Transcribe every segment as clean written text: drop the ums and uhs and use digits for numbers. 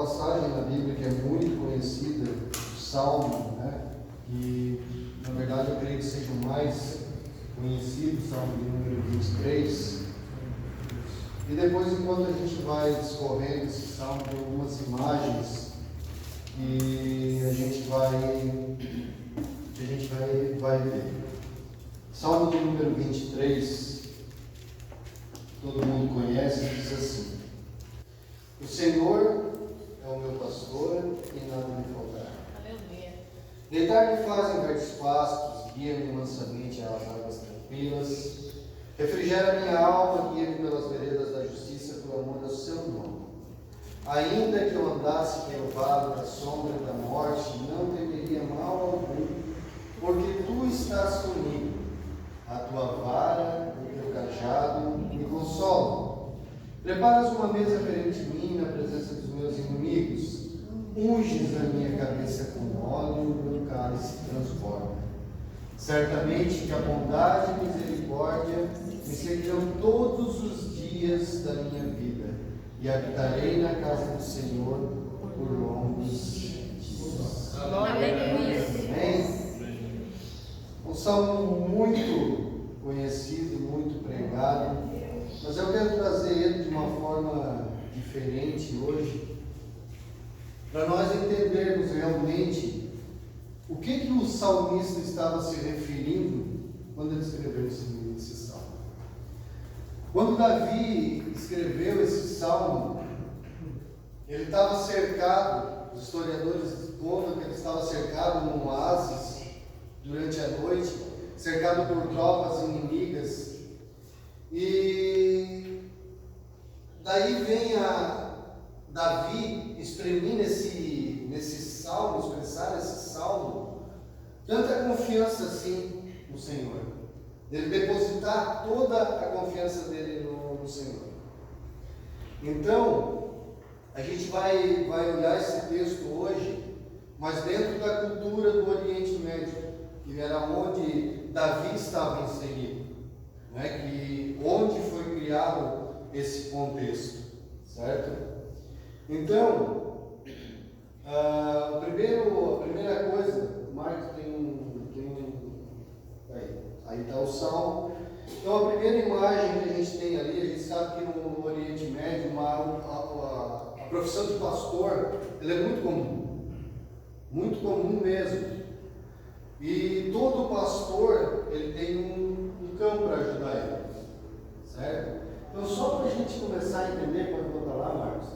passagem na Bíblia que é muito conhecida, o Salmo, né? Que na verdade eu creio que seja o mais conhecido, o Salmo de número 23. E depois, enquanto a gente vai discorrendo esse salmo, tem algumas imagens que a gente vai ver. Salmo de número 23, todo mundo conhece, diz assim: o Senhor é o meu pastor e nada me faltará. Deitar-me faz em verdes pastos, guia-me mansamente às águas tranquilas. Refrigera minha alma, guia-me pelas veredas da justiça, por amor do seu nome. Ainda que eu andasse pelo vale da sombra da morte, não temeria mal algum, porque tu estás comigo. A tua vara, o teu cajado me consolam. Preparas uma mesa perante mim na presença dos meus inimigos. Unges a minha cabeça com óleo e o meu cálice transborda. Certamente que a bondade e misericórdia me seguirão todos os dias da minha vida, e habitarei na casa do Senhor por longos dias. Amém? Um salmo muito conhecido, muito pregado, mas eu quero trazer ele de uma forma diferente hoje, para nós entendermos realmente o que o salmista estava se referindo quando ele escreveu esse salmo. Quando Davi escreveu esse salmo, ele estava cercado, os historiadores contam que ele estava cercado num oásis durante a noite, cercado por tropas inimigas, e daí vem Davi exprimir nesse salmo, expressar esse salmo, tanta confiança assim no Senhor, ele depositar toda a confiança dele no Senhor. Então, a gente vai olhar esse texto hoje, mas dentro da cultura do Oriente Médio, que era onde Davi estava inserido, né? Onde foi criado esse contexto, certo? Então, a primeira coisa, Marcos aí está o Salmo. Então, a primeira imagem que a gente tem ali, a gente sabe que no Oriente Médio, a profissão de pastor, ela é muito comum mesmo. E todo pastor, ele tem um campo para ajudar ele, certo? Então, só para a gente começar a entender, pode botar lá, Marcos.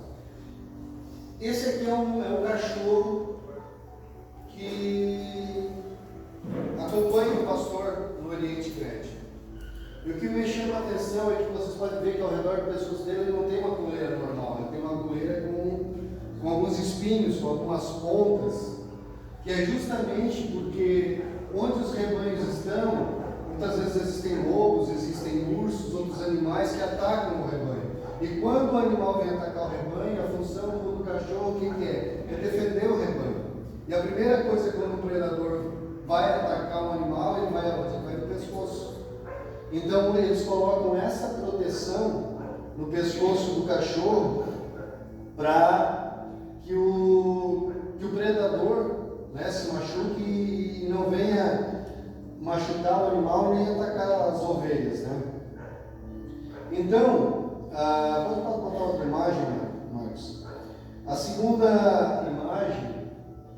Esse aqui é um cachorro que acompanha o pastor no Oriente Médio. E o que me chama a atenção é que vocês podem ver que ao redor do pescoço dele ele não tem uma coleira normal, ele tem uma coleira com alguns espinhos, com algumas pontas, que é justamente porque onde os rebanhos estão, muitas vezes existem lobos, existem ursos, outros animais que atacam o rebanho. E quando o animal vem atacar o rebanho, a função do cachorro, o que é? É defender o rebanho. E a primeira coisa quando o predador vai atacar um animal, ele vai no pescoço. Então eles colocam essa proteção no pescoço do cachorro para que o predador, né, se machuque e não venha machucar o animal nem atacar as ovelhas, né? Então, vamos botar outra imagem, Marcos. A segunda imagem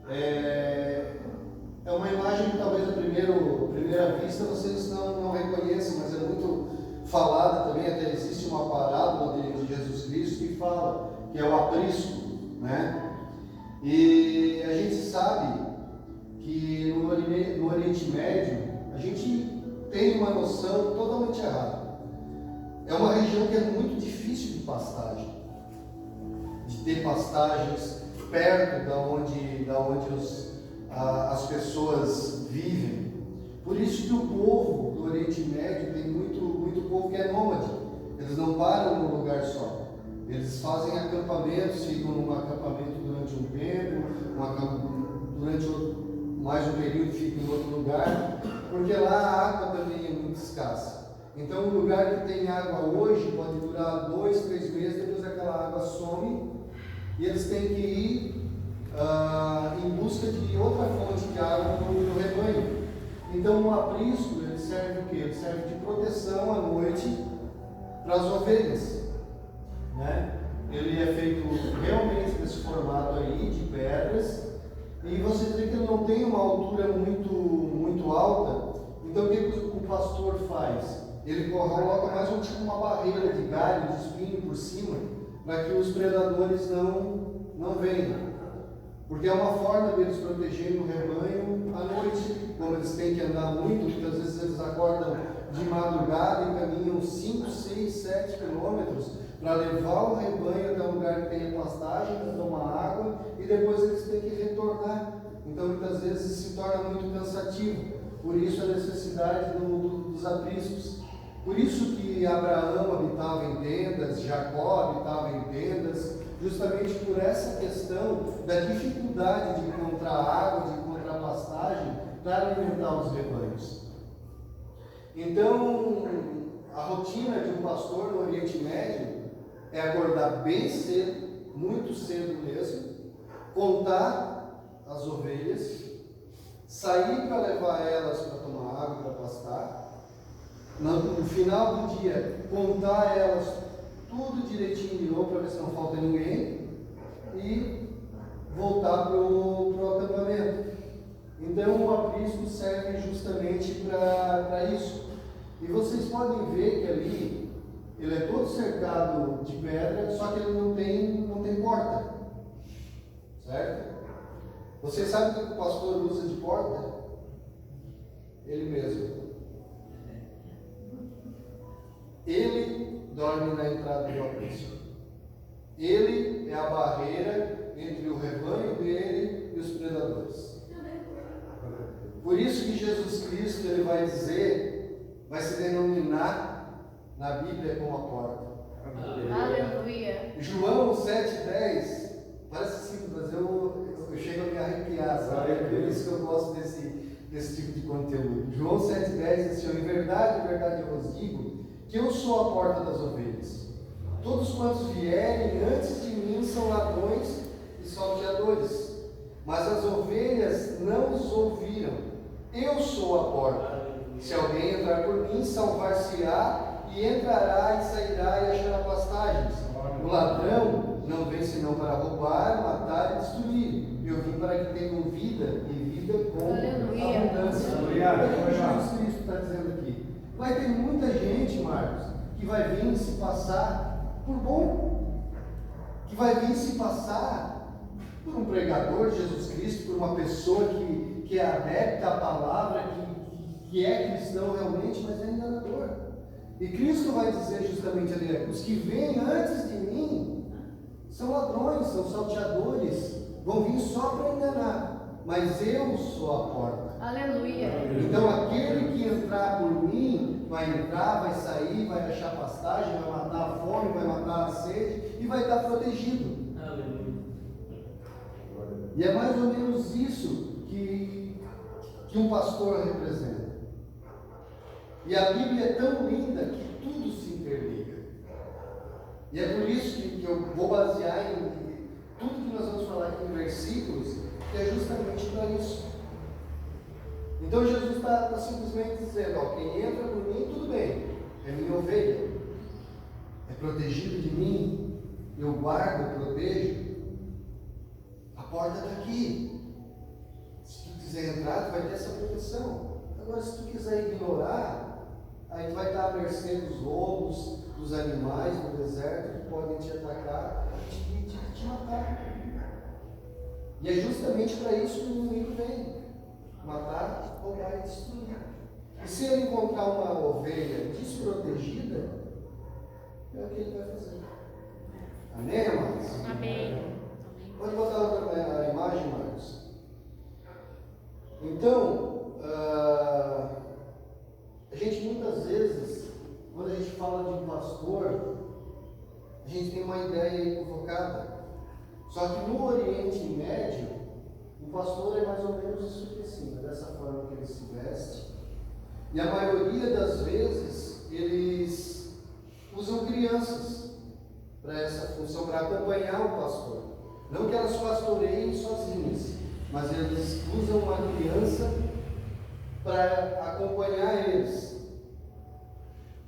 é uma imagem que talvez à primeira vista vocês não reconheçam, mas é muito falada também, até existe uma parábola de Jesus Cristo que fala, que é o aprisco, né? E a gente sabe que no Oriente Médio a gente tem uma noção totalmente errada. É uma região que é muito difícil de pastagem, de ter pastagens perto da onde as pessoas vivem. Por isso que o povo do Oriente Médio tem muito povo que é nômade. Eles não param num lugar só. Eles fazem acampamentos, ficam num acampamento durante um tempo, durante mais um período ficam em outro lugar, porque lá a água também é muito escassa. Então, um lugar que tem água hoje pode durar 2, 3 meses, depois aquela água some e eles têm que ir em busca de outra fonte de água no rebanho. Então um aprisco, ele serve o quê? Ele serve de proteção à noite para as ovelhas, né? Ele é feito realmente desse formato aí, de pedras, e você vê que ele não tem uma altura muito alta. Então o que o pastor faz? Ele coloca mais tipo uma barreira de galho, de espinho por cima, para que os predadores não venham. Porque é uma forma deles protegerem o rebanho à noite, como eles têm que andar muito, muitas vezes eles acordam de madrugada e caminham 5, 6, 7 quilômetros para levar o rebanho até um lugar que tenha pastagem, para tomar água, e depois eles têm que retornar. Então muitas vezes se torna muito cansativo. Por isso a necessidade dos apriscos. Por isso que Abraão habitava em tendas, Jacó habitava em tendas, justamente por essa questão da dificuldade de encontrar água, de encontrar pastagem para alimentar os rebanhos. Então, a rotina de um pastor no Oriente Médio é acordar bem cedo, muito cedo mesmo, contar as ovelhas, sair para levar elas para tomar água, para pastar. No final do dia, contar elas tudo direitinho de novo para ver se não falta ninguém e voltar para o acampamento. Então o aprisco serve justamente para isso. E vocês podem ver que ali ele é todo cercado de pedra, só que ele não tem porta, certo? Vocês sabem o que o pastor usa de porta? Ele mesmo. Ele dorme na entrada do aprisco. Ele é a barreira entre o rebanho dele e os predadores. Por isso que Jesus Cristo ele vai se denominar na Bíblia como a porta. Aleluia. João 7,10, parece simples, mas eu chego a me arrepiar, sabe? É por isso que eu gosto desse tipo de conteúdo. João 7,10 diz assim: em verdade eu vos digo que eu sou a porta das ovelhas. Todos quantos vierem antes de mim são ladrões e salteadores, mas as ovelhas não os ouviram. Eu sou a porta. Se alguém entrar por mim, salvar-se-á, e entrará e sairá e achará pastagens. O ladrão não vem senão para roubar, matar e destruir. Eu vim para que tenham vida e vida com abundância. Olha o que Jesus Cristo está dizendo aqui. Vai ter muita gente, Marcos, que vai vir se passar por bom, que vai vir se passar por um pregador de Jesus Cristo, por uma pessoa que é adepta à palavra, que é cristão realmente, mas é enganador. E Cristo vai dizer justamente ali: os que vêm antes de mim são ladrões, são salteadores, vão vir só para enganar, mas eu sou a porta. Aleluia. Então aquele que entrar por mim vai entrar, vai sair, vai achar pastagem, vai matar a fome, vai matar a sede e vai estar protegido. Aleluia. E é mais ou menos isso que um pastor representa. E a Bíblia é tão linda que tudo se interliga. E é por isso que eu vou basear em tudo que nós vamos falar aqui em versículos, que é justamente para isso. Então Jesus está simplesmente dizendo: ó, quem entra por mim, tudo bem, é minha ovelha, é protegido de mim, eu guardo, eu protejo. A porta está aqui. Se tu quiser entrar, tu vai ter essa proteção. Agora, se tu quiser ignorar, aí tu vai estar à mercê dos lobos, dos animais no deserto que podem te atacar e te matar. E é justamente para isso que o inimigo vem: matar, roubar e destruir. E se ele encontrar uma ovelha desprotegida, é o que ele vai fazer. Amém, amados? Amém. Pode botar a imagem, Marcos. Então, a gente muitas vezes, quando a gente fala de um pastor, a gente tem uma ideia equivocada. Só que no Oriente Médio, o pastor é mais ou menos isso aqui assim, dessa forma que ele se veste. E a maioria das vezes, eles usam crianças para essa função, para acompanhar o pastor. Não que elas pastoreiem sozinhas, mas eles usam uma criança para acompanhar eles.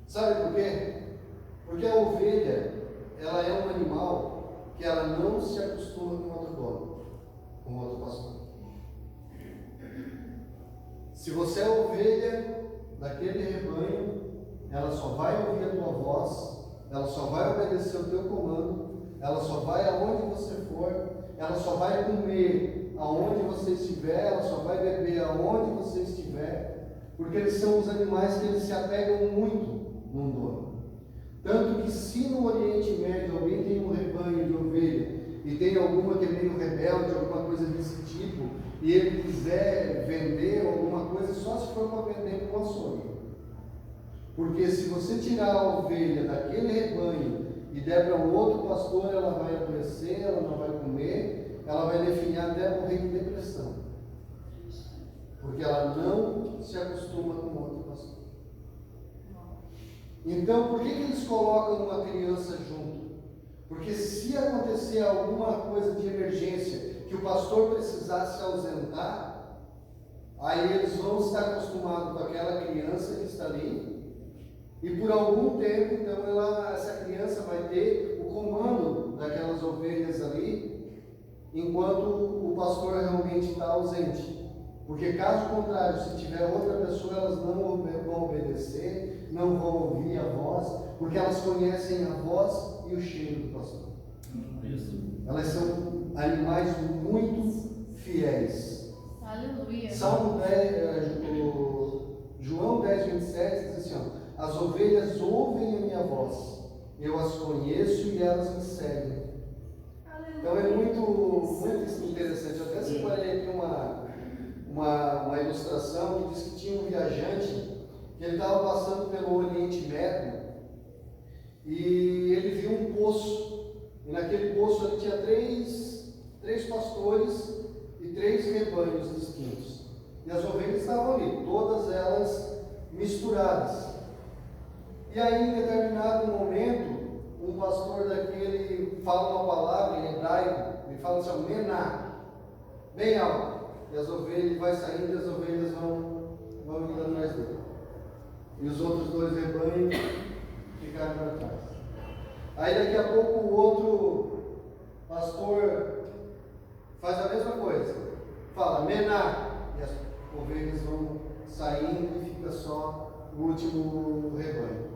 Sabe por quê? Porque a ovelha, ela é um animal que ela não se acostuma com outro dono, com outro pastor. Se você é ovelha daquele rebanho, ela só vai ouvir a tua voz, ela só vai obedecer o teu comando, ela só vai aonde você for, ela só vai comer aonde você estiver, ela só vai beber aonde você estiver, porque eles são os animais que eles se apegam muito num dono. Tanto que se no Oriente Médio alguém tem um rebanho de ovelha e tem alguma que é meio rebelde, alguma coisa desse tipo, e ele quiser vender alguma coisa, só se for para vender com açougue. Porque se você tirar a ovelha daquele rebanho e der para um outro pastor, ela vai adoecer, ela não vai comer, ela vai definhar até morrer de depressão. Porque ela não se acostuma com outro pastor. Então, por que eles colocam uma criança junto? Porque se acontecer alguma coisa de emergência, que o pastor precisasse se ausentar, aí eles vão estar acostumados com aquela criança que está ali, e por algum tempo, então, essa criança vai ter o comando daquelas ovelhas ali, enquanto o pastor realmente está ausente. Porque caso contrário, se tiver outra pessoa, elas não vão obedecer, não vão ouvir a voz, porque elas conhecem a voz e o cheiro do pastor. Elas são animais muito fiéis. Aleluia. Salmo 10, João 10, 27 diz assim, ó, as ovelhas ouvem a minha voz, eu as conheço e elas me seguem. Então é muito interessante. Eu até separei aqui uma ilustração que diz que tinha um viajante que ele estava passando pelo Oriente Médio e ele viu um poço, e naquele poço ele tinha três pastores e 3 rebanhos distintos, e as ovelhas estavam ali, todas elas misturadas. E aí em determinado momento um pastor daquele fala uma palavra em hebraico, ele fala assim, mená, bem alto. E as ovelhas vai saindo e as ovelhas vão indo atrás dele. E os outros 2 rebanhos ficaram para trás. Aí daqui a pouco o outro pastor faz a mesma coisa. Fala, mená. E as ovelhas vão saindo e fica só o último rebanho.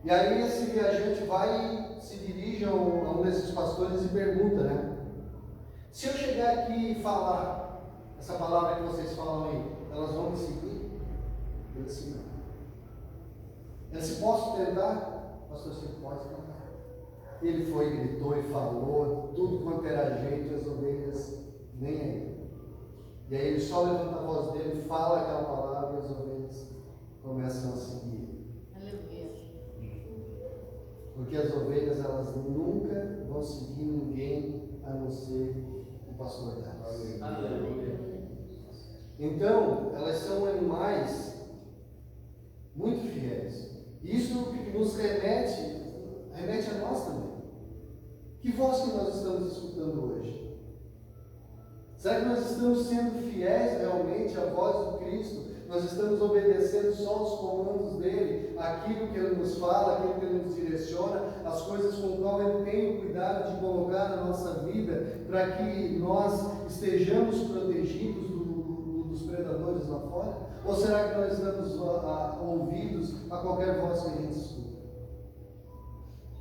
E aí esse viajante vai, se dirige a um desses pastores e pergunta, né? Se eu chegar aqui e falar essa palavra que vocês falam aí, elas vão me seguir? Ele disse, não. Ele disse, posso tentar? Pastor, você pode tentar. Ele foi, gritou e falou, tudo quanto era jeito, as ovelhas nem aí. E aí ele só levanta a voz dele, fala aquela palavra e as ovelhas começam a seguir. Aleluia. Porque as ovelhas, elas nunca vão seguir ninguém a não ser o pastor delas. Aleluia. Então, elas são animais muito fiéis. Isso nos remete a nós também. Que voz que nós estamos escutando hoje? Será que nós estamos sendo fiéis realmente à voz do Cristo? Nós estamos obedecendo só os comandos dele, aquilo que ele nos fala, aquilo que ele nos direciona, as coisas com as quais ele tem o cuidado de colocar na nossa vida, para que nós estejamos protegidos dos predadores lá fora? Ou será que nós estamos ouvidos a qualquer voz que a gente escuta?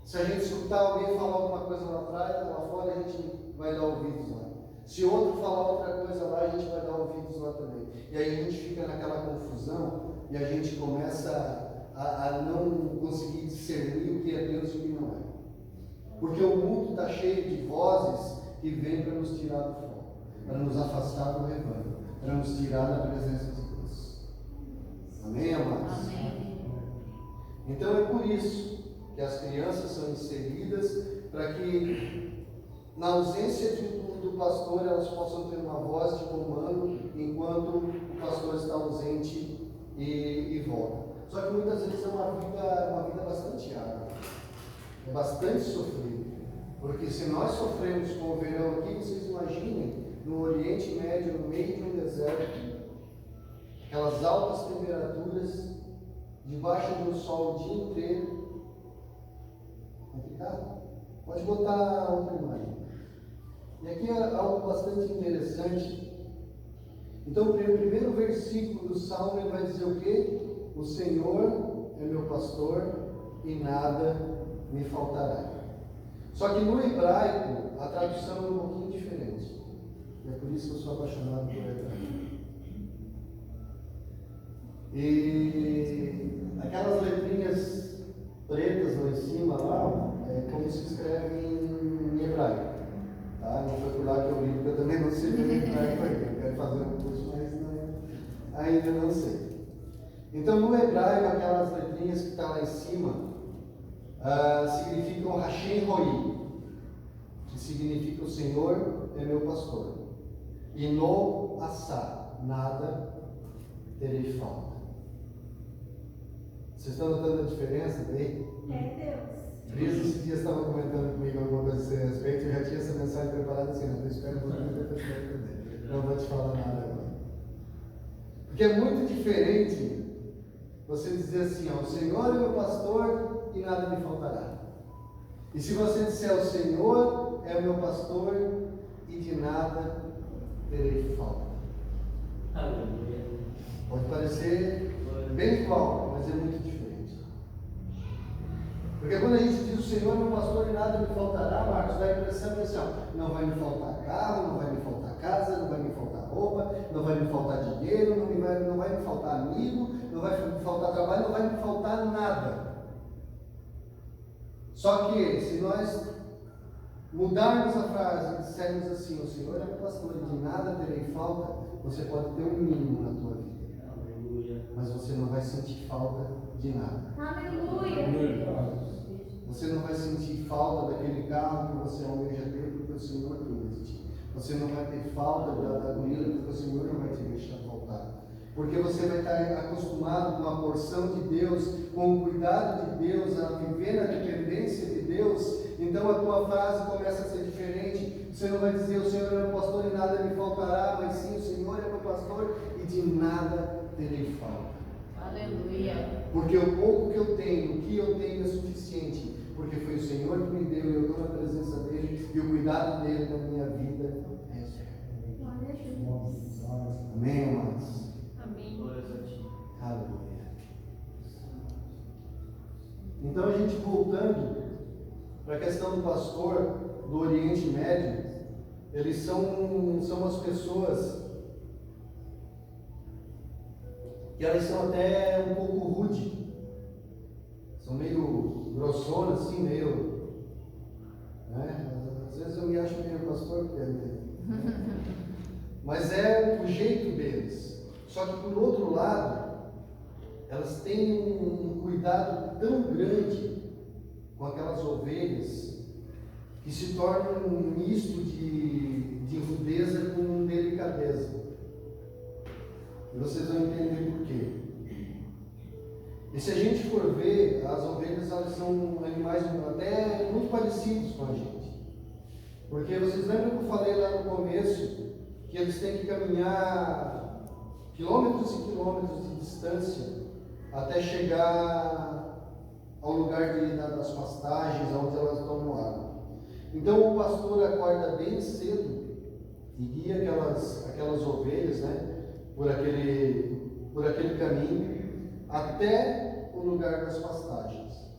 Se a gente escutar alguém falar alguma coisa lá fora, a gente vai dar ouvidos lá. Se outro falar outra coisa lá, a gente vai dar ouvidos lá também. E aí a gente fica naquela confusão e a gente começa a não conseguir discernir o que é Deus e o que não é. Porque o mundo está cheio de vozes que vêm para nos tirar do foco, para nos afastar do rebanho, para nos tirar da presença de Deus. Amém, amados? Amém. Então é por isso que as crianças são inseridas, para que na ausência do pastor elas possam ter uma voz de comando enquanto o pastor está ausente e volta. Só que muitas vezes é uma vida bastante árdua, é bastante sofrida, Porque se nós sofremos com o verão aqui, vocês imaginem, no Oriente Médio, no meio de um deserto, aquelas altas temperaturas, debaixo do sol o dia inteiro. Complicado. Pode botar outra imagem. E aqui é algo bastante interessante. Então, o primeiro versículo do Salmo ele vai dizer o quê? O Senhor é meu pastor e nada me faltará. Só que no hebraico, a tradução é um pouquinho diferente. E é por isso que eu sou apaixonado por hebraico. E aquelas letrinhas pretas lá em cima, lá, é como se escreve em hebraico. Tá? Não foi por lá que eu li, porque eu também não sei ler hebraico ainda. Eu quero fazer um curso, mas ainda não sei. Então, no hebraico, aquelas letrinhas que estão lá em cima significam Hashem Roi, que significa o Senhor é meu pastor. E no assá, nada terei falta. Vocês estão notando a diferença daí? É Deus. Cris, esses dias estava comentando comigo alguma coisa a esse respeito, eu já tinha essa mensagem preparada assim, não espero um pouquinho para entender. Não vou te falar nada agora. Porque é muito diferente você dizer assim, ó, o Senhor é meu pastor e nada me faltará. E se você disser o Senhor é o meu pastor e de nada terei falta. Aleluia. Pode parecer bem igual, mas é muito diferente. Porque quando a gente diz o Senhor é meu pastor e nada me faltará, Marcos, dá a impressão que assim, ó, não vai me faltar carro, não vai me faltar casa, não vai me faltar roupa, não vai me faltar dinheiro, não vai me faltar amigo, não vai me faltar trabalho, não vai me faltar nada. Só que se nós mudarmos a frase e dissermos assim, o Senhor é meu pastor e de nada terei falta, você pode ter um mínimo na tua vida. Aleluia. Mas você não vai sentir falta de nada. Aleluia. Você não vai sentir falta daquele carro que você almeja ter, porque o Senhor tem este. Você não vai ter falta da comida, porque o Senhor não vai te deixar faltar. Porque você vai estar acostumado com a porção de Deus, com o cuidado de Deus, a viver na dependência de Deus. Então a tua frase começa a ser diferente. Você não vai dizer o Senhor é meu pastor e nada me faltará, mas sim o Senhor é meu pastor e de nada terei falta. Aleluia. Porque o pouco que eu tenho, o que eu tenho é suficiente. Porque foi o Senhor que me deu e eu estou na presença dEle e o cuidado dEle na minha vida é certo. Amém, amados? Amém. Glórias a ti. Aleluia. Então a gente voltando para a questão do pastor do Oriente Médio, eles são as pessoas que elas são até um pouco rude, são meio grossonas assim, meio, né? Às vezes eu me acho meio pastor, mas é o jeito deles. Só que por outro lado, elas têm um cuidado tão grande com aquelas ovelhas que se torna um misto de rudeza com delicadeza. E vocês vão entender por quê. E se a gente for ver, as ovelhas elas são animais até muito parecidos com a gente. Porque vocês lembram que eu falei lá no começo que eles têm que caminhar quilômetros e quilômetros de distância até chegar ao lugar das pastagens, onde elas tomam água. Então o pastor acorda bem cedo e guia aquelas ovelhas, né, por aquele caminho até o lugar das pastagens.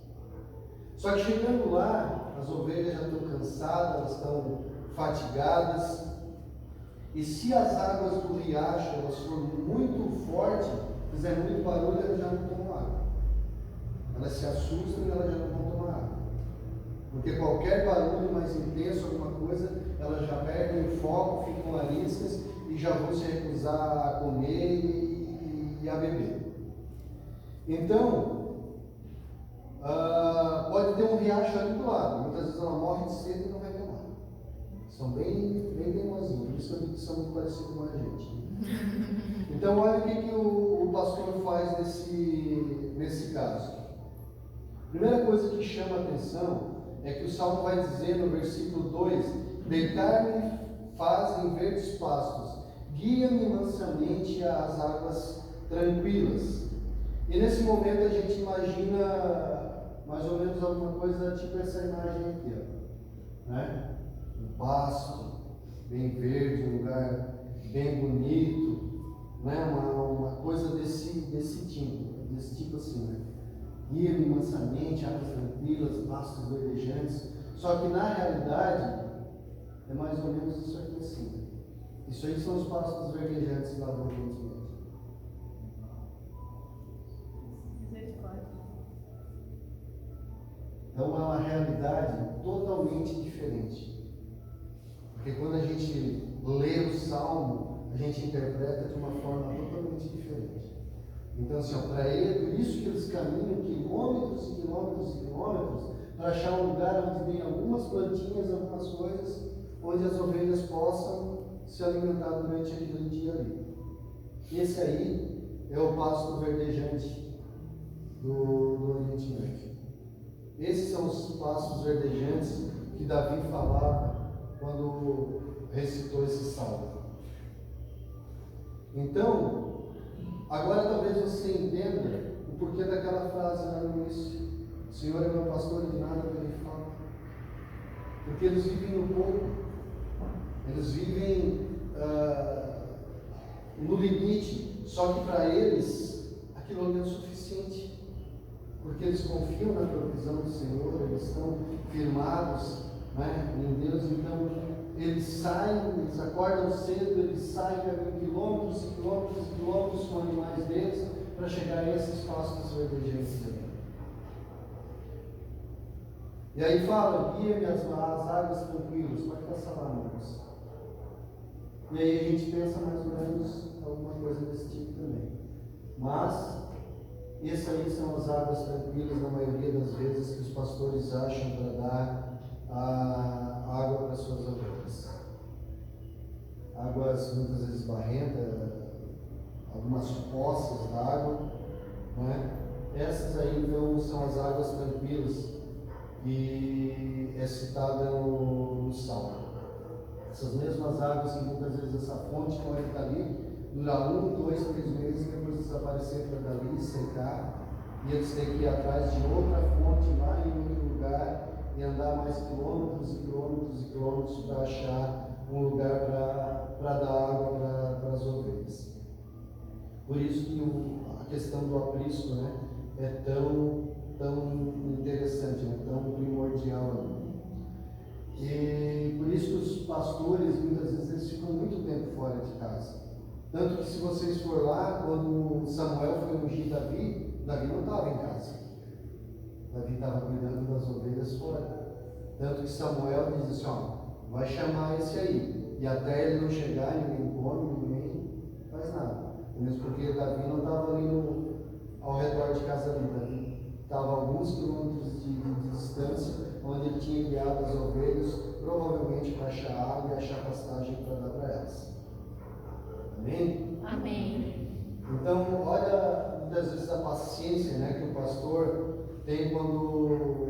Só que chegando lá, as ovelhas já estão cansadas, elas estão fatigadas, e se as águas do riacho elas forem muito fortes, fizer muito barulho, elas já não tomam água. Elas se assustam e elas já não vão tomar água. Porque qualquer barulho mais intenso, alguma coisa, elas já perdem o foco, ficam ariscas e já vão se recusar a comer e a beber. Então, pode ter um riacho ali do lado. Muitas vezes ela morre de sede e não vai tomar. São bem teimosinhos, por isso que eu digo que são muito parecidos com a gente. Então, olha o que o pastor faz nesse caso. A primeira coisa que chama a atenção é que o Salmo vai dizer no versículo 2: deitar-me faz em verdes pastos, guia-me mansamente às águas tranquilas. E nesse momento a gente imagina mais ou menos alguma coisa tipo essa imagem aqui, ó, né? Um pasto bem verde, um lugar bem bonito, né? Uma coisa desse tipo assim, né? Guia-me mansamente, águas tranquilas, pastos verdejantes. Só que na realidade é mais ou menos isso aqui assim. Isso aí são os pastos verdejantes lá do Oriente Médio. Então é uma realidade totalmente diferente. Porque quando a gente lê o Salmo, a gente interpreta de uma forma totalmente diferente. Então, assim, para ele, por isso que eles caminham quilômetros e quilômetros e quilômetros para achar um lugar onde tem algumas plantinhas, algumas coisas, onde as ovelhas possam se alimentar durante aquele dia ali. Esse aí é o pasto verdejante do Oriente Médio. Esses são os pastos verdejantes que Davi falava quando recitou esse salmo. Então, agora talvez você entenda o porquê daquela frase lá no início: o Senhor é meu pastor e de nada me falta. Porque eles vivem no pouco, eles vivem no limite, só que para eles aquilo ali é o suficiente. Porque eles confiam na provisão do Senhor, eles estão firmados, né, em Deus. Então eles saem, eles acordam cedo, eles saem quilômetros e quilômetros e quilômetros com animais deles para chegar a esses pastos verdejantes ali. E aí fala: guia-me às águas tranquilas. Pode passar lá, irmãos. E aí a gente pensa mais ou menos alguma coisa desse tipo também. Mas essas aí são as águas tranquilas, na maioria das vezes, que os pastores acham para dar a água para suas ovelhas. Águas muitas vezes barrentas, algumas poças d'água, né? Essas aí então são as águas tranquilas que é citada no Salmo. Essas mesmas águas que muitas vezes essa fonte pode estar ali, durar 1, 2, 3 meses, depois desaparecer para dali, secar, e eles têm que ir atrás de outra fonte lá em outro lugar e andar mais quilômetros e quilômetros e quilômetros para achar um lugar para dar água para as ovelhas. Por isso que a questão do aprisco, né, é tão interessante, né, tão primordial ali. E por isso que os pastores, muitas vezes, eles ficam muito tempo fora de casa. Tanto que se vocês for lá, quando Samuel foi ungir Davi, Davi não estava em casa. Davi estava cuidando das ovelhas fora. Tanto que Samuel diz assim: ó, vai chamar esse aí. E até ele não chegar, ninguém come, ninguém faz nada. Mesmo porque Davi não estava ali ao redor de casa ali. Davi estava a alguns quilômetros de distância, onde ele tinha guiado as ovelhas, provavelmente para achar água e achar pastagem para dar para elas. Amém? Amém. Então, olha muitas vezes a paciência, né, que o pastor tem quando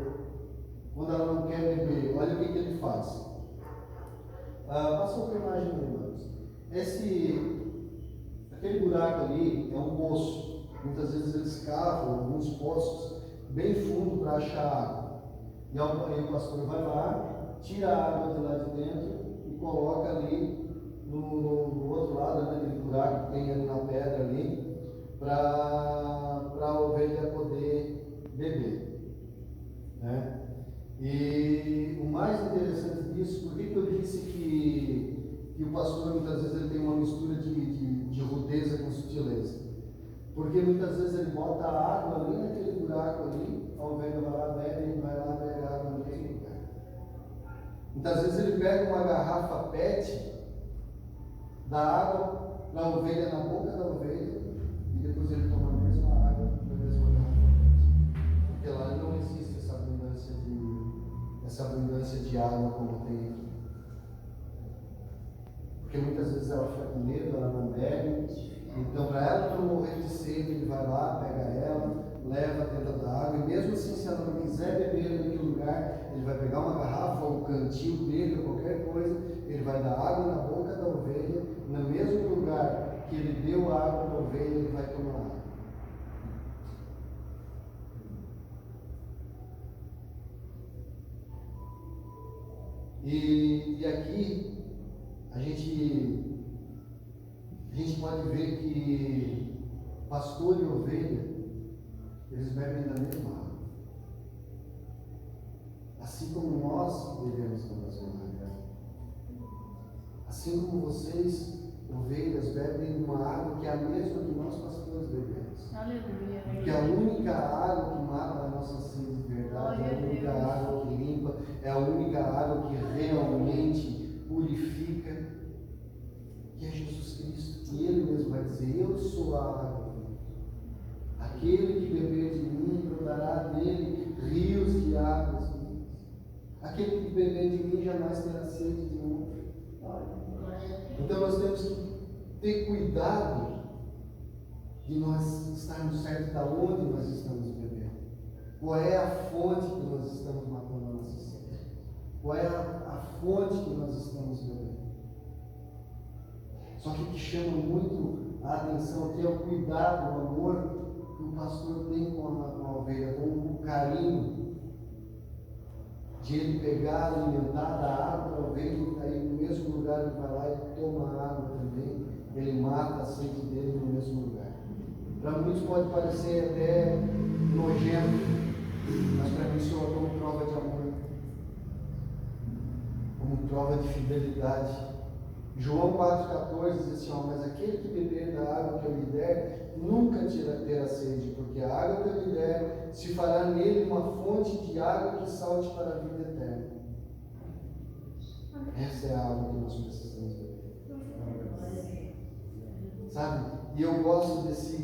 ela não quer beber. Olha o que ele faz. Passa outra imagem, irmãos. Aquele buraco ali é um poço. Muitas vezes eles cavam alguns poços bem fundo para achar água. E aí o pastor vai lá, tira a água de lá de dentro e coloca ali no outro lado, né, naquele buraco que tem ali na pedra ali, para a ovelha poder beber, né? E o mais interessante disso, por que eu disse que o pastor muitas vezes ele tem uma mistura de rudeza com sutileza? Porque muitas vezes ele bota a água ali naquele buraco ali, a ovelha vai lá, bebe, e vai lá, pega a água no mesmo lugar. Muitas vezes ele pega uma garrafa PET, dá água para a ovelha na boca da ovelha, e depois ele toma a mesma água da mesma garrafa PET. Porque lá não existe essa abundância de água como tem aqui. Porque muitas vezes ela fica com medo, ela não bebe. Então, para ela não morrer de sede, ele vai lá, pega ela, leva dentro da água, e mesmo assim, se ela não quiser beber naquele lugar, ele vai pegar uma garrafa, ou um cantil dele, ou qualquer coisa, ele vai dar água na boca da ovelha, no mesmo lugar que ele deu a água para a ovelha, ele vai tomar água. E aqui a gente pode ver que pastor e ovelha, eles bebem da mesma água. Assim como nós bebemos da mesma água. Assim como vocês, ovelhas, bebem uma água que é a mesma que nós pastores bebemos. Aleluia. Porque a única água que mata a nossa sede de verdade, é a única água que limpa, é a única água que realmente purifica, que é Jesus Cristo. E Ele mesmo vai dizer: eu sou a água. Aquele que beber de mim, brotará dele rios de águas. Aquele que beber de mim jamais terá sede de novo. Então nós temos que ter cuidado de nós estarmos certos de onde nós estamos bebendo. Qual é a fonte que nós estamos matando a nossa sede? Qual é a fonte que nós estamos bebendo? Só que o que chama muito a atenção aqui é o cuidado, o amor que o pastor tem com a ovelha, com o carinho de ele pegar, alimentar, dar água para a ovelha, e aí no mesmo lugar ele vai lá e toma água também, ele mata a sede dele no mesmo lugar. Para muitos pode parecer até nojento, mas para mim soa como prova de amor, como prova de fidelidade. João 4,14 diz assim: mas aquele que beber da água que eu lhe der, nunca terá sede, porque a água que eu lhe der se fará nele uma fonte de água que salte para a vida eterna. Essa é a água que nós precisamos beber. Sabe? E eu gosto desse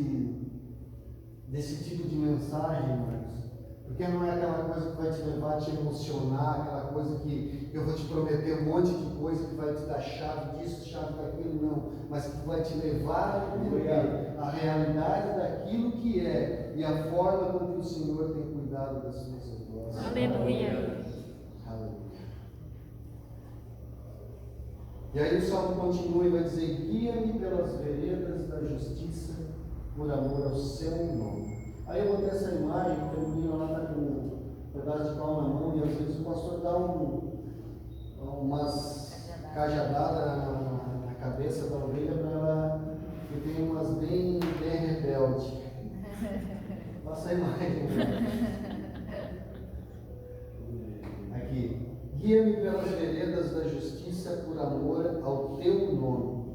tipo de mensagem, Marcos, porque não é aquela coisa que vai te levar a te emocionar, aquela coisa que eu vou te prometer um monte de coisa que vai te dar chave disso, chave daquilo, não, mas que vai te levar a entender a realidade daquilo que é e a forma com que o Senhor tem cuidado das suas vozes. Aleluia. Aleluia. E aí o Salmo continua e vai dizer: guia-me pelas veredas da justiça, por amor ao seu nome. Aí eu botei essa imagem, porque o menino lá está com um pedaço de pau na mão, e às vezes o pastor dá umas cajadadas na cabeça da ovelha para ela, que tem umas bem rebeldes. Passa a imagem. Aqui. Guia-me pelas veredas da justiça por amor ao teu nome.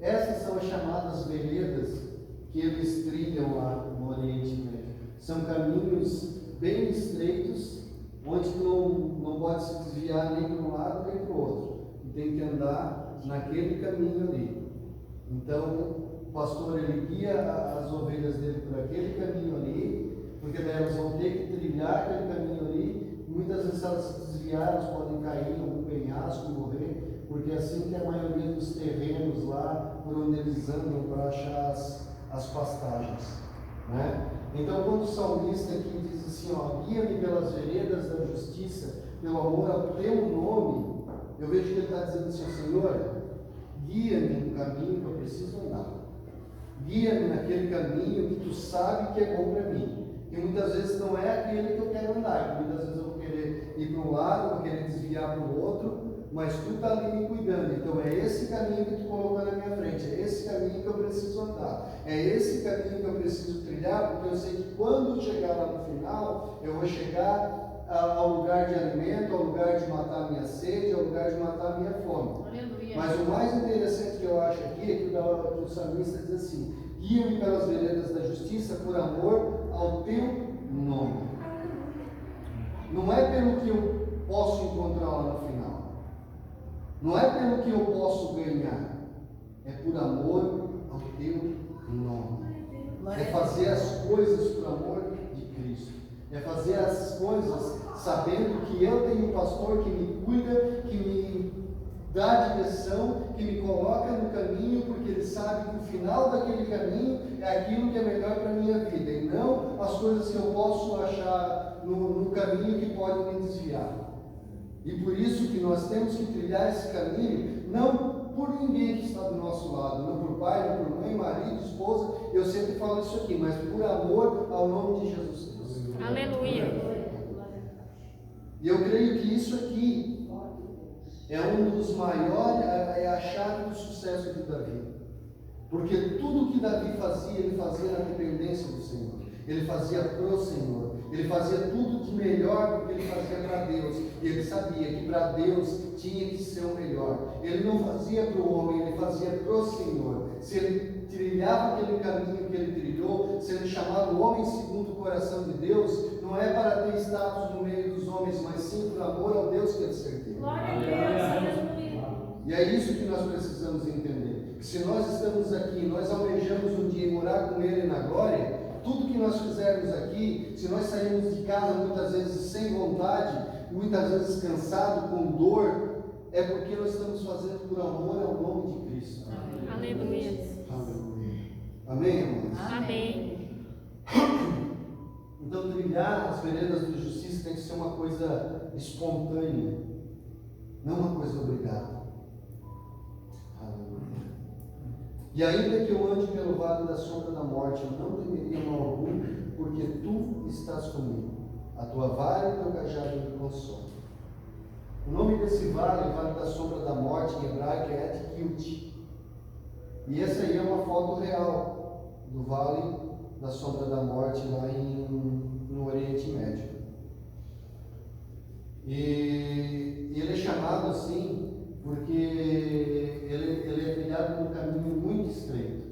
Essas são as chamadas veredas que eles trilham lá no Oriente Médio. São caminhos bem estreitos, onde tu não pode se desviar nem para um lado nem para o outro. Tu tem que andar naquele caminho ali. Então, o pastor ele guia as ovelhas dele por aquele caminho ali, porque daí elas vão ter que trilhar aquele caminho ali. Muitas vezes elas se desviar, elas podem cair em algum penhasco e morrer, porque é assim que a maioria dos terrenos lá, por onde eles andam para achar as pastagens, né? Então, quando o salmista aqui diz assim, guia-me pelas veredas da justiça, pelo amor ao teu nome, eu vejo que ele está dizendo assim: Senhor, guia-me no caminho que eu preciso andar, guia-me naquele caminho que tu sabe que é bom para mim, que muitas vezes não é aquele que eu quero andar, que muitas vezes eu vou querer ir para um lado, vou querer desviar para o outro, mas tu está ali me cuidando. Então é esse caminho que tu colocou na minha frente, é esse caminho que eu preciso andar, é esse caminho que eu preciso trilhar, porque eu sei que quando chegar lá no final, eu vou chegar ao lugar de alimento, ao lugar de matar a minha sede, ao lugar de matar a minha fome. Aleluia. Mas o mais interessante que eu acho aqui é que o salmista diz assim: guia-me pelas veredas da justiça por amor ao teu nome. Não é pelo que eu posso encontrar lá no final, não é pelo que eu posso ganhar, é por amor ao teu nome. É fazer as coisas por amor de Cristo, é fazer as coisas sabendo que eu tenho um pastor que me cuida, que me dá direção, que me coloca no caminho, porque ele sabe que o final daquele caminho é aquilo que é melhor para a minha vida, e não as coisas que eu posso achar no caminho que podem me desviar. E por isso que nós temos que trilhar esse caminho, não por ninguém que está do nosso lado, não por pai, não por mãe, marido, esposa, eu sempre falo isso aqui, mas por amor ao nome de Jesus Cristo. Aleluia. E eu creio que isso aqui é um dos maiores, é a chave do sucesso de Davi. Porque tudo que Davi fazia, ele fazia na dependência do Senhor. Ele fazia pro Senhor. Ele fazia tudo de melhor porque ele fazia para Deus. E ele sabia que para Deus tinha que ser o melhor. Ele não fazia para o homem, ele fazia pro Senhor. Se ele trilhava aquele caminho que ele trilhou, se ele chamava o homem segundo o coração de Deus, não é para ter status no meio dos homens, mas sim por amor ao Deus que ele servia. Glória a Deus. Aleluia. E é isso que nós precisamos entender. Que se nós estamos aqui, nós almejamos um dia morar com Ele na glória, tudo que nós fizermos aqui, se nós sairmos de casa muitas vezes sem vontade, muitas vezes cansado, com dor, é porque nós estamos fazendo por amor ao nome de Cristo. Aleluia. Aleluia. Amém, irmãos? Amém. Então, trilhar as veredas da justiça tem que ser uma coisa espontânea, não uma coisa obrigada. Aleluia. E ainda que eu ande pelo vale da sombra da morte, eu não temeria mal algum, porque tu estás comigo. A tua vara e o teu cajado me consolam. O nome desse vale, o vale da sombra da morte, em hebraico é Et-Kilt. E essa aí é uma foto real do vale da sombra da morte lá no Oriente Médio. E ele é chamado assim porque ele é trilhado por um caminho muito estreito.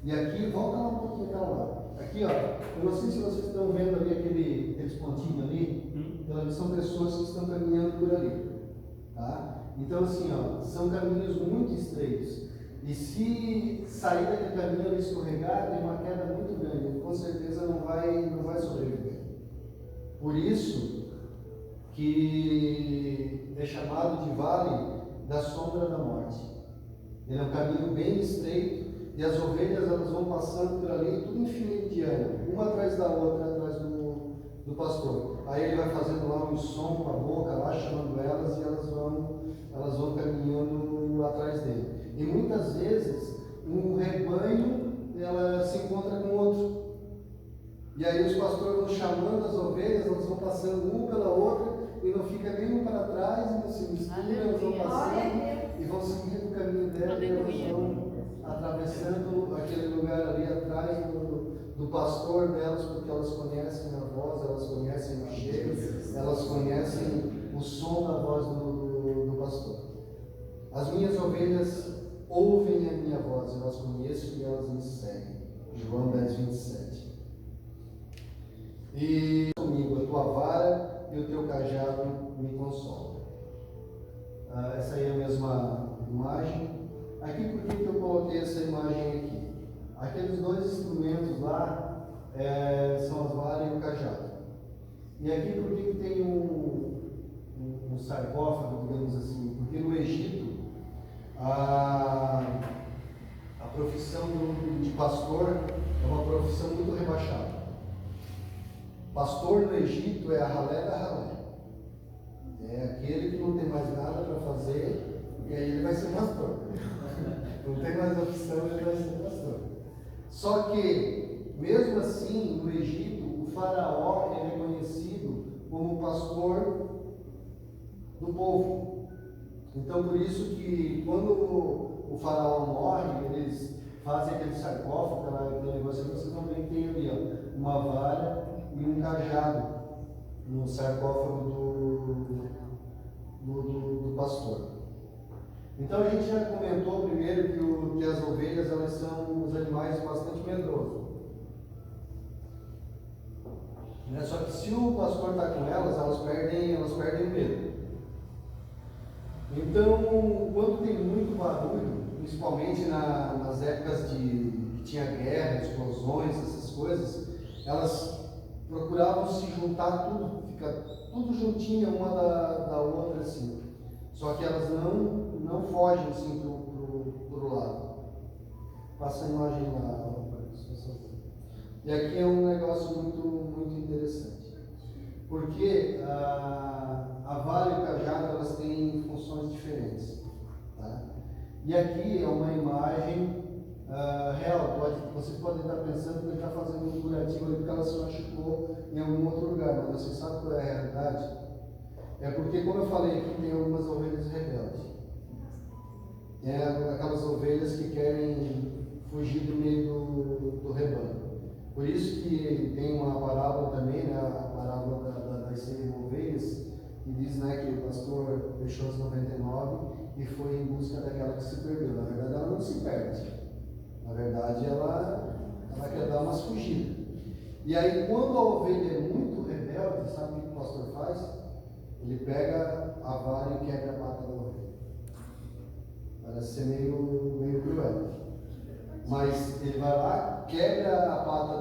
E aqui, volta lá um pouquinho para lá. Aqui, ó, eu não sei se vocês estão vendo ali aqueles pontinhos ali, são pessoas que estão caminhando por ali. Tá? Então, assim, ó, são caminhos muito estreitos. E se sair daquele caminho ali escorregar, tem uma queda muito grande, com certeza não vai sobreviver. Por isso que é chamado de vale da sombra da morte. Ele é um caminho bem estreito e as ovelhas elas vão passando por ali, tudo em fila indiana, uma atrás da outra, atrás do pastor. Aí ele vai fazendo lá um som com a boca, lá chamando elas, e elas vão caminhando atrás dele. E muitas vezes um rebanho ela se encontra com outro. E aí os pastores vão chamando as ovelhas, elas vão passando uma pela outra, e não fica nenhum para trás, e não se misturam, elas vão passando e vão seguindo o caminho dela, e elas vão atravessando aquele lugar ali atrás do pastor delas, porque elas conhecem a voz, elas conhecem o cheiro, elas conhecem o som da voz do pastor. As minhas ovelhas ouvem a minha voz, eu as conheço e elas me seguem. João 10, 27. E comigo, a tua vara e o teu cajado me consolam. Essa aí é a mesma imagem. Aqui, por que eu coloquei essa imagem aqui? Aqueles dois instrumentos lá são as varas e o cajado. E aqui, por que tem um sarcófago, digamos assim? Porque no Egito, a profissão de pastor é uma profissão muito rebaixada. Pastor no Egito é a ralé da ralé. É aquele que não tem mais nada para fazer, e aí ele vai ser pastor. Não tem mais opção, ele vai ser pastor. Só que, mesmo assim, no Egito, o faraó ele é conhecido como pastor do povo. Então, por isso que quando o faraó morre, eles fazem aquele sarcófago, aquele negócio, vocês vão ver que tem ali, ó, uma vara e um cajado no sarcófago do pastor. Então a gente já comentou primeiro que as ovelhas elas são os animais bastante medrosos. Só que se o pastor está com elas perdem o medo. Então, quando tem muito barulho, principalmente nas épocas que tinha guerra, explosões, essas coisas, elas procuravam se juntar tudo, ficar tudo juntinho uma da outra assim. Só que elas não fogem assim pro lado. Passa a imagem lá. E aqui é um negócio muito, muito interessante. Porque a vara e o cajado, elas têm funções diferentes. Tá? E aqui é uma imagem real. Você pode estar pensando que ele está fazendo um curativo ali porque ela se machucou em algum outro lugar, mas você sabe qual é a realidade? É porque, como eu falei aqui, tem algumas ovelhas rebeldes. Tem aquelas ovelhas que querem fugir do meio do rebanho. Por isso que tem uma parábola também, né, a parábola das 100 ovelhas, que diz, né, que o pastor deixou as 99 e foi em busca daquela que se perdeu. Na verdade, ela não se perde. Na verdade, ela quer dar umas fugidas. E aí, quando a ovelha é muito rebelde, sabe o que o pastor faz? Ele pega a vara e quebra a pata da ovelha. Parece ser meio cruel. Mas ele vai lá, quebra a pata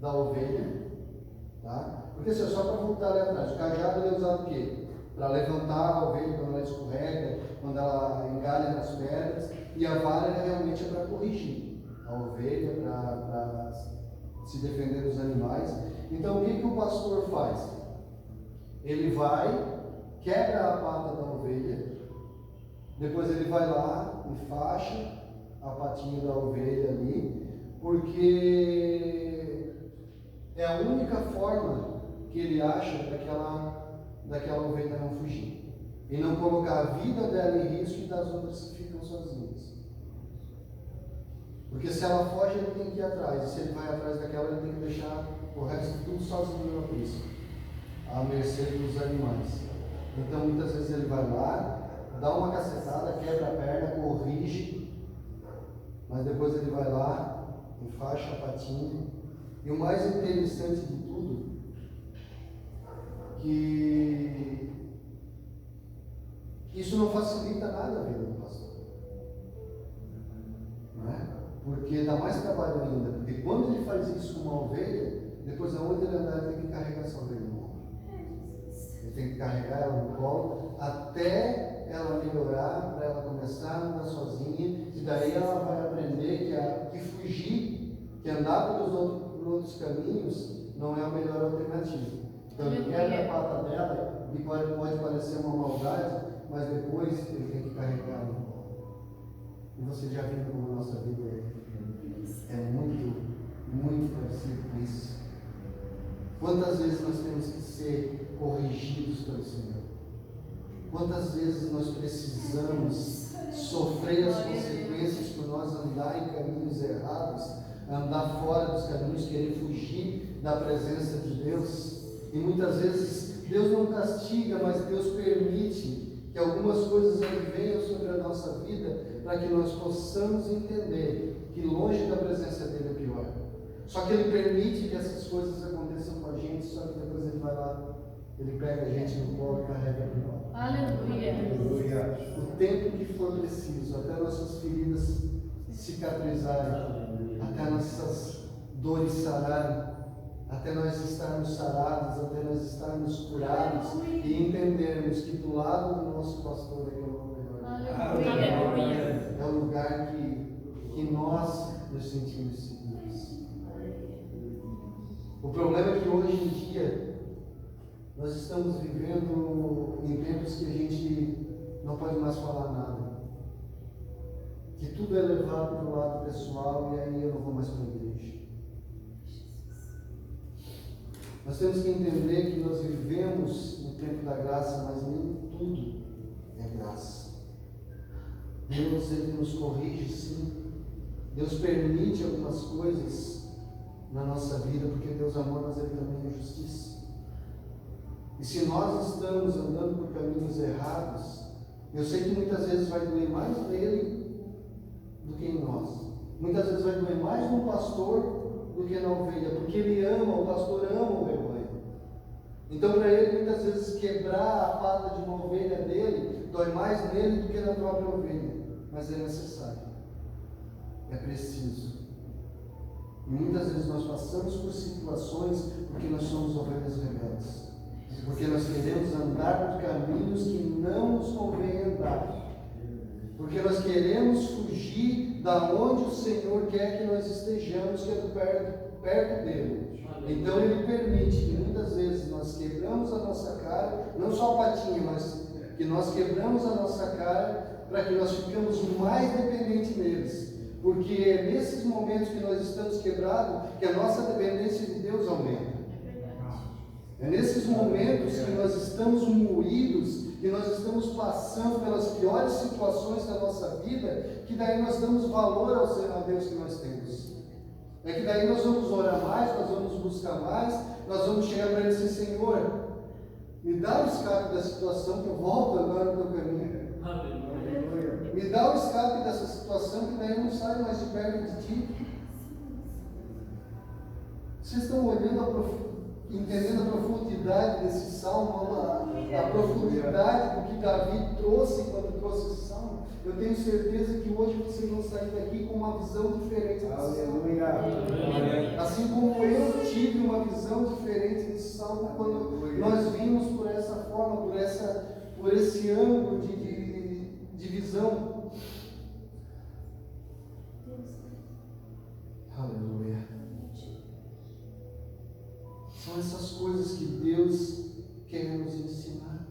da ovelha, tá? Porque assim, só para voltar ali atrás, o cajado ele é usado o quê? Para levantar a ovelha quando ela escorrega, quando ela engalha nas pedras, e a vara realmente é para corrigir a ovelha, para se defender dos animais. Então o que o pastor faz? Ele vai, quebra a pata da ovelha, depois ele vai lá, enfaixa a patinha da ovelha ali, porque é a única forma que ele acha daquela ovelha não fugir e não colocar a vida dela em risco e das outras que ficam sozinhas. Porque se ela foge, ele tem que ir atrás, e se ele vai atrás daquela, ele tem que deixar o resto tudo sozinho na pista, à mercê dos animais. Então muitas vezes ele vai lá, dá uma cacetada, quebra a perna, corrige, mas depois ele vai lá, enfaixa a patinha. E o mais interessante de tudo, que isso não facilita nada a vida do pastor. Não é? Porque dá mais trabalho ainda. Porque quando ele faz isso com uma ovelha, depois aonde ele andar, ele tem que carregar essa ovelha no ombro. Ele tem que carregar ela no colo até ela melhorar, para ela começar a andar sozinha, e daí ela vai aprender que fugir, que andar por outros caminhos não é a melhor alternativa. Então ele quebra a pata dela e pode parecer uma maldade, mas depois ele tem que carregar no colo. E você já viu como a nossa vida é muito parecido com isso. Quantas vezes nós temos que ser corrigidos pelo Senhor? Quantas vezes nós precisamos sofrer as consequências por nós andar em caminhos errados, andar fora dos caminhos, querer fugir da presença de Deus? E muitas vezes Deus não castiga, mas Deus permite que algumas coisas venham sobre a nossa vida para que nós possamos entender que longe da presença dele é pior. Só que ele permite que essas coisas aconteçam com a gente, só que depois ele vai lá, ele pega a gente no colo e carrega no colo. Aleluia. O tempo que for preciso, até nossas feridas cicatrizarem, até nossas dores sararem, até nós estarmos sarados, até nós estarmos curados e entendermos que do lado do nosso pastor é que é o melhor. É o lugar que nós nos sentimos seguros. O problema é que hoje em dia nós estamos vivendo em tempos que a gente não pode mais falar nada. Que tudo é levado para o lado pessoal e aí eu não vou mais para a igreja. Nós temos que entender que nós vivemos no tempo da graça, mas nem tudo é graça. Deus, Ele nos corrige sim. Deus permite algumas coisas na nossa vida, porque Deus amou, mas Ele também é justiça. E se nós estamos andando por caminhos errados, eu sei que muitas vezes vai doer mais nele do que em nós. Muitas vezes vai doer mais no pastor do que na ovelha, porque ele ama, o pastor ama o rebanho. Então para ele muitas vezes quebrar a pata de uma ovelha dele, dói mais nele do que na própria ovelha. Mas é necessário, é preciso. E muitas vezes nós passamos por situações porque nós somos ovelhas rebeldes. Porque nós queremos andar por caminhos que não nos convém andar. Porque nós queremos fugir da onde o Senhor quer que nós estejamos, que é do perto. perto dele. Então ele permite que muitas vezes nós quebramos a nossa cara, não só a patinha, mas que nós quebramos a nossa cara para que nós ficamos mais dependentes deles. Porque é nesses momentos que nós estamos quebrados que a nossa dependência de Deus aumenta. É nesses momentos que nós estamos moídos, que nós estamos passando pelas piores situações da nossa vida, que daí nós damos valor ao Deus que nós temos. É que daí nós vamos orar mais, nós vamos buscar mais, nós vamos chegar para Ele e dizer: Senhor, me dá o escape da situação que eu volto agora no teu caminho. Me dá o escape dessa situação que daí eu não saio mais de perto de Ti. Vocês estão olhando entendendo a profundidade desse salmo, a profundidade do que Davi trouxe quando trouxe esse salmo? Eu tenho certeza que hoje vocês vão sair daqui com uma visão diferente desse salmo. Assim como eu tive uma visão diferente desse salmo quando nós vimos por essa forma, por esse ângulo de visão. Aleluia. São essas coisas que Deus quer nos ensinar.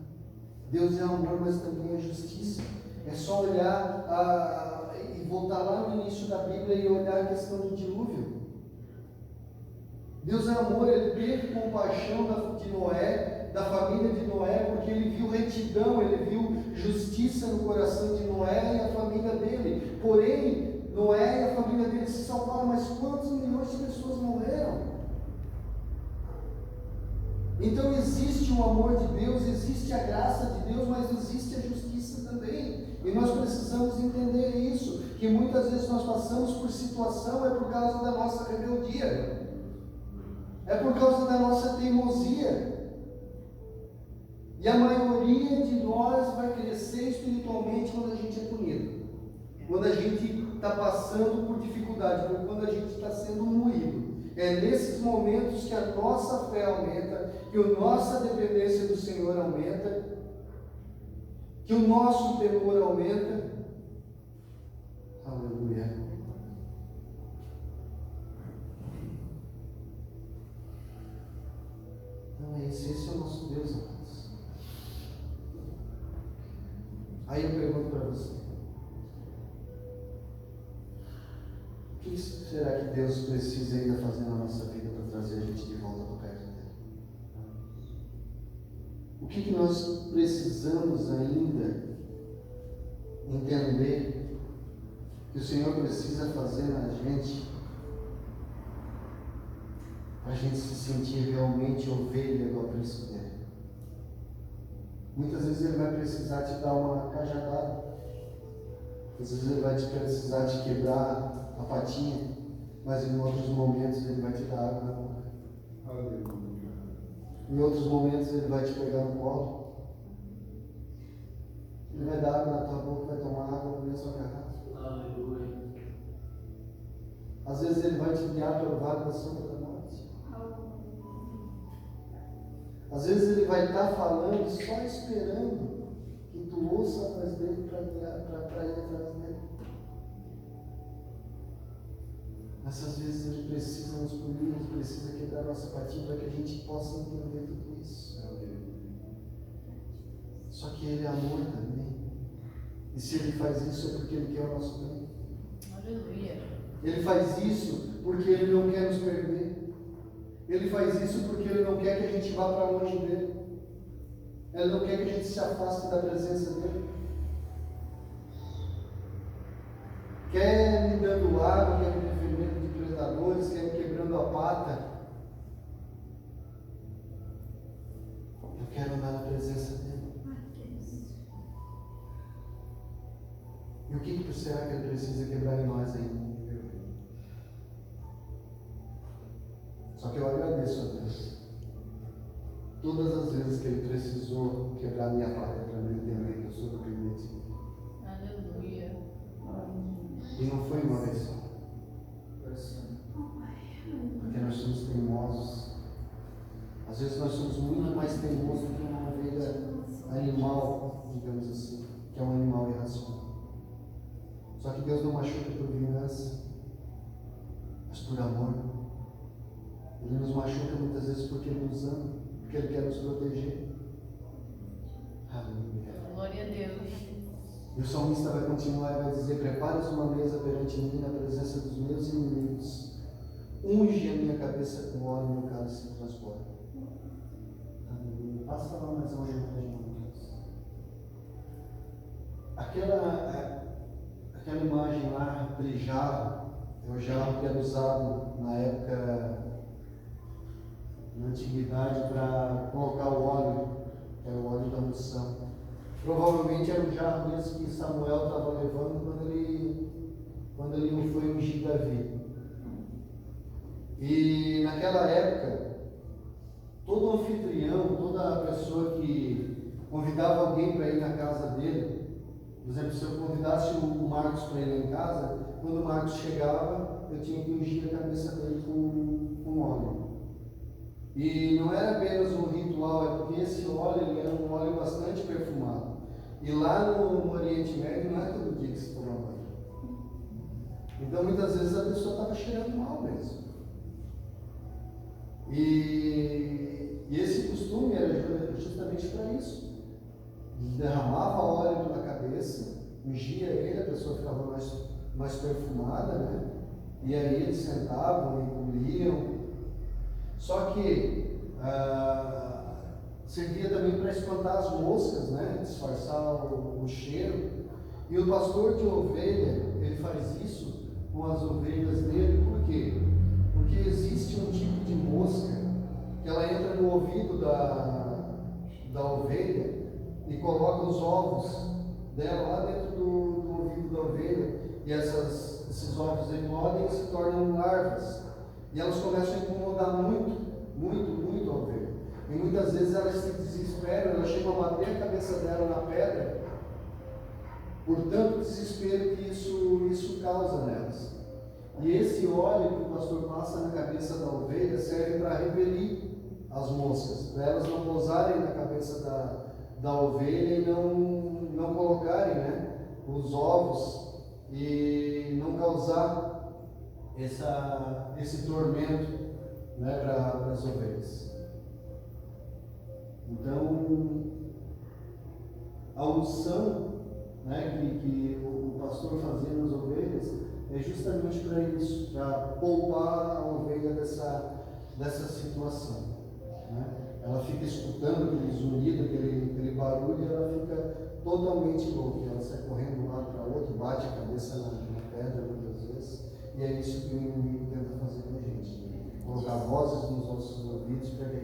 Deus é amor, mas também é justiça. É só olhar e voltar lá no início da Bíblia e olhar a questão do dilúvio. Deus é amor, Ele teve compaixão de Noé, da família de Noé, porque Ele viu retidão, Ele viu justiça no coração de Noé e a família dele. Porém, Noé e a família dele se salvaram, mas quantos milhões de pessoas morreram? Então existe o amor de Deus, existe a graça de Deus, mas existe a justiça também. E nós precisamos entender isso, que muitas vezes nós passamos por situação é por causa da nossa rebeldia, é por causa da nossa teimosia. E a maioria de nós vai crescer espiritualmente quando a gente é punido, quando a gente está passando por dificuldade, quando a gente está sendo moído. É nesses momentos que a nossa fé aumenta, que a nossa dependência do Senhor aumenta, que o nosso temor aumenta. Aleluia. Então é isso, esse é o nosso Deus, amados. Aí eu pergunto para você: o que será que Deus precisa ainda fazer na nossa vida para trazer a gente de volta para perto dele? O que nós precisamos ainda entender que o Senhor precisa fazer na gente para a gente se sentir realmente ovelha do aprisco dele? Muitas vezes Ele vai precisar te dar uma cajadada, às vezes Ele vai precisar te quebrar a patinha, mas em outros momentos Ele vai te dar água na boca. Aleluia. Em outros momentos Ele vai te pegar no colo. Ele vai dar água na tua boca, vai tomar água na mesma garrafa. Aleluia. Às vezes Ele vai te guiar pelo vale da sombra da morte. Às vezes Ele vai estar falando só esperando que tu ouça a voz dele para ir atrás dele. Nessas vezes Ele precisa nos punir, Ele precisa quebrar nossa patinha para que a gente possa entender tudo isso. Só que Ele é amor também. E se Ele faz isso é porque Ele quer o nosso bem. Aleluia. Ele faz isso porque Ele não quer nos perder. Ele faz isso porque Ele não quer que a gente vá para longe dEle. Ele não quer que a gente se afaste da presença dEle. Quer me dando água, quer me defendendo de predadores, quer me quebrando a pata. Eu quero andar na presença dEle. E o que será que Ele precisa quebrar em nós ainda? Só que eu agradeço a Deus. Todas as vezes que Ele precisou quebrar minha pata para me entender que eu sou dependente. Aleluia. E não foi uma vez só. Porque nós somos teimosos. Às vezes nós somos muito mais teimosos do que uma ovelha animal, digamos assim, que é um animal irracional. Só que Deus não machuca por vingança, mas por amor. Ele nos machuca muitas vezes porque Ele nos ama, porque Ele quer nos proteger. Aleluia. Glória a Deus. E o salmista vai continuar e vai dizer: preparas uma mesa perante mim na presença dos meus inimigos. Unge a minha cabeça com óleo e meu cálice se transborda. Aleluia. Passa lá mais uma imagem, Deus. Aquela imagem lá, aquele jarro, é o jarro que era usado na época, na antiguidade, para colocar o óleo, que era o óleo da unção. Provavelmente era o jarro desse que Samuel estava levando quando ele foi ungir Davi. E naquela época, todo anfitrião, toda pessoa que convidava alguém para ir na casa dele, por exemplo, se eu convidasse o Marcos para ir lá em casa, quando o Marcos chegava, eu tinha que ungir a cabeça dele com óleo. E não era apenas um ritual, é porque esse óleo ele era um óleo bastante perfumado. E lá no Oriente Médio não é todo dia que se toma banho. Então muitas vezes a pessoa estava cheirando mal mesmo. E esse costume era justamente para isso. Derramava óleo pela cabeça, ungia ele, a pessoa ficava mais perfumada, né? E aí eles sentavam e comiam. Só que servia também para espantar as moscas, né? Disfarçar o cheiro. E o pastor de ovelha, ele faz isso com as ovelhas dele. Por quê? Porque existe um tipo de mosca que ela entra no ouvido da ovelha e coloca os ovos dela lá dentro do ouvido da ovelha. E esses ovos eclodem e se tornam larvas. E elas começam a incomodar muito a ovelha. E muitas vezes elas se desesperam, elas chegam a bater a cabeça dela na pedra, por tanto desespero que isso causa nelas. E esse óleo que o pastor passa na cabeça da ovelha serve para repelir as moscas, para elas não pousarem na cabeça da ovelha e não colocarem, né, os ovos e não causar esse tormento, né, para as ovelhas. Então, a unção, né, que o pastor fazia nas ovelhas é justamente para isso, para poupar a ovelha dessa situação. Né? Ela fica escutando aquele zunido, aquele barulho, e ela fica totalmente louca. Ela sai correndo de um lado para o outro, bate a cabeça na pedra muitas vezes, e é isso que o inimigo tenta fazer com a gente. Colocar vozes nos nossos ouvidos para que a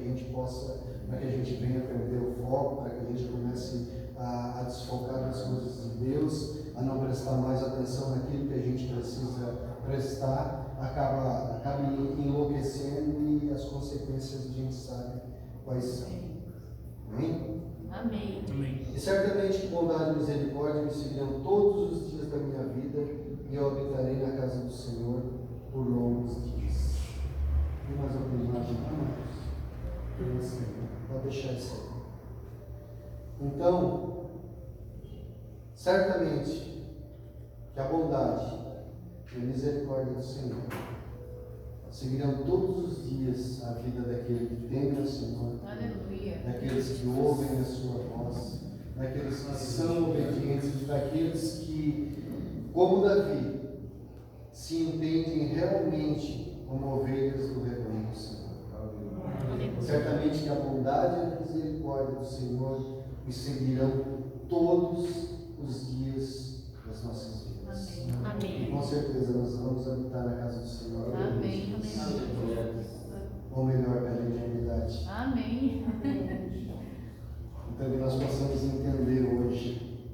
gente venha perder o foco, para que a gente comece a desfocar das coisas de Deus, a não prestar mais atenção naquilo que a gente precisa prestar, acaba enlouquecendo e as consequências a gente sabe quais são. Amém? Amém. Amém. E certamente que bondade e misericórdia me seguirão todos os dias da minha vida e eu habitarei na casa do Senhor por longos dias. E mais alguma imagem, irmãos? Pode deixar isso aí. Então, certamente que a bondade e a misericórdia do Senhor seguirão todos os dias a vida daquele que teme ao Senhor, Aleluia. daqueles que ouvem a sua voz, daqueles que são obedientes, daqueles que, como Davi, se entendem realmente como ovelhas do rebanho do Senhor. Certamente que a bondade e a misericórdia do Senhor nos seguirão todos os dias das nossas vidas. Amém. E com certeza nós vamos habitar na casa do Senhor. Amém. Ou melhor, pela eternidade. Amém. Então que nós possamos entender hoje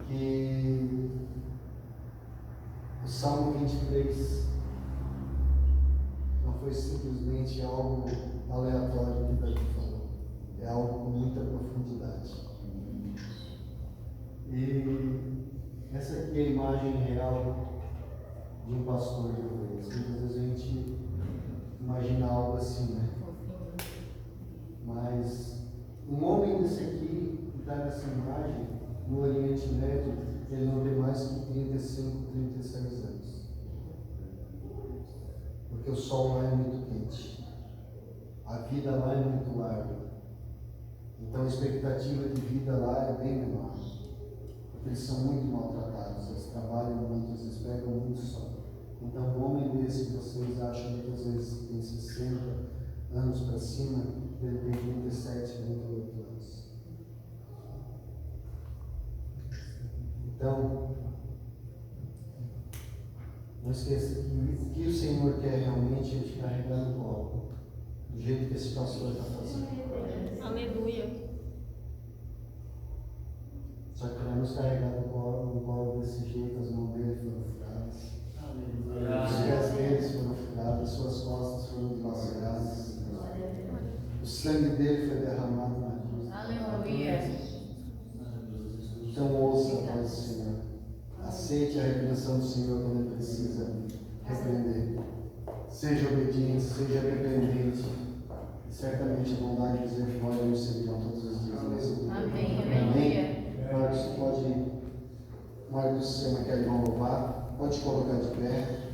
que o Salmo 23 não foi simplesmente algo aleatório que Davi falou, é algo com muita profundidade. E essa aqui é a imagem real de um pastor de ovelhas. Muitas vezes a gente imagina algo assim, né? Mas um homem desse aqui, que está nessa imagem, no Oriente Médio, ele não tem mais que 35, 36 anos. Porque o sol lá é muito quente. A vida lá é muito árdua. Então a expectativa de vida lá é bem menor. Porque eles são muito maltratados, eles trabalham muito, eles pegam muito sol. Então um homem desse que vocês acham que às vezes tem 60 anos para cima, ele tem 37, 38 anos. Então, não esqueça que o que o Senhor quer realmente é te carregar no colo, do jeito que esse pastor está fazendo. Aleluia. Só que para nos carregar no colo desse jeito, as mãos dele foram furadas, os pés deles foram furados, suas costas foram dilaceradas, o sangue dele foi derramado na cruz. Aleluia. Então ouça a voz do Senhor. Aceite a repreensão do Senhor quando ele precisa repreender. Seja obediente, seja dependente. E certamente a bondade e a misericórdia nos seguirão todos os dias. Amém. Amém. Marcos, você não quer irmão louvar? Pode colocar de pé.